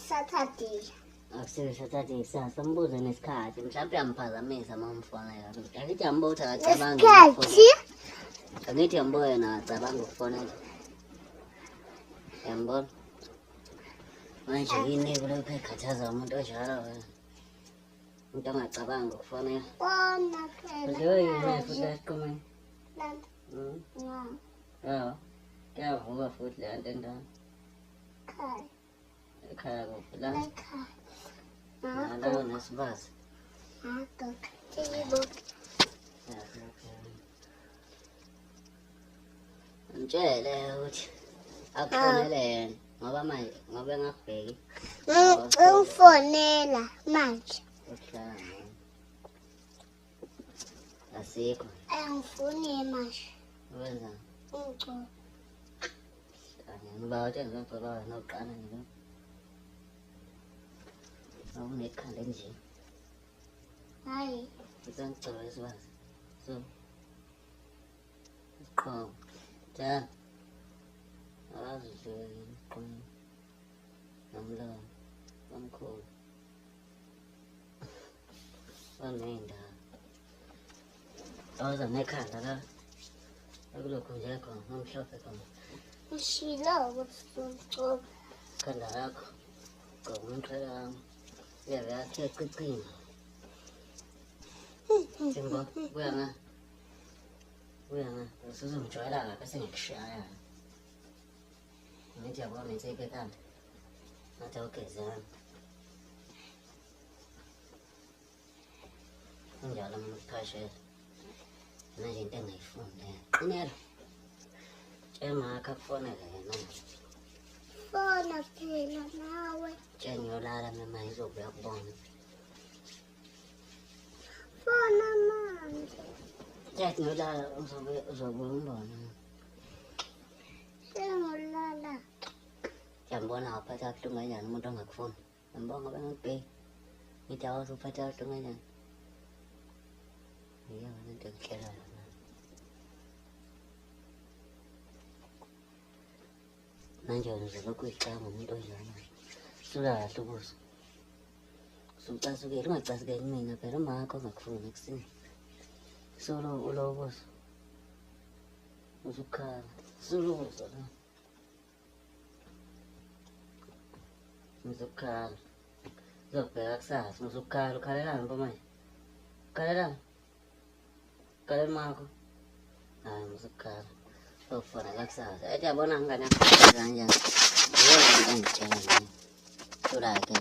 Saturday sambuza nesikhathi mhlawumbe uyamphazamisa uma umfonela angithi yambuza acabanga angithi yambuza yena acabanga ukufonela yambona manje yini kulokho ekhathaza umuntu onjalo umuntu angacabanga ukufonela nje yini futhi esiqhumeni kuyavuka futhi le nto endala ekhaya kuphi la nalawo nesibazi ngitshele ukuthi akufonele yena ngoba manje ngoba engabheki ngifonela manje asikho angifuni manje wenza ngicela ngiba wathi ngizocela wena uqala nje awunekhanda nje hayi ngicela isibazi so qhamu njani akazidleli iqhuma nomlomo omkhulu onendaba awuza nekhanda la akulokhu nje khona omhlophe khona ngishilo ukuthi khanda lakho ngomunqhela wami uyakhe qicima Jimbo uyanga usuzongijwayela lapha sengikushaya ngithi yabona ngitseke kanti ngathi awugezana kunjalo mina ukuphashela manje into engayifunde qinela tshengakho akufonele yena fona phela nawe tshengiyolala mama izobuya kubona fona manje Jack ngiyolala uzobuya umbona sengolala yambona aphatha kabuhlungu kanjani umuntu ongakufuni yambona ngoba ngibheki ngithi awuzuphatha kabuhlungu kanjani iyona into engihlela yona manje ngizolokhu uyicanga umuntu onjalo suka kahle ubuso sucasukile ungacasukeli kumina phela umakho ongakufuni ekuseni solo ulobuso uzukhala solo ubuso la ngizokhala ngizobheka kusasa ngizokhala ukhalelani mpo manje ukhalelani ukhalela umakho hayi ngizokhala sofonela kusasa ethi yabona ngingane kanjani yebo ngitshela nje sula ke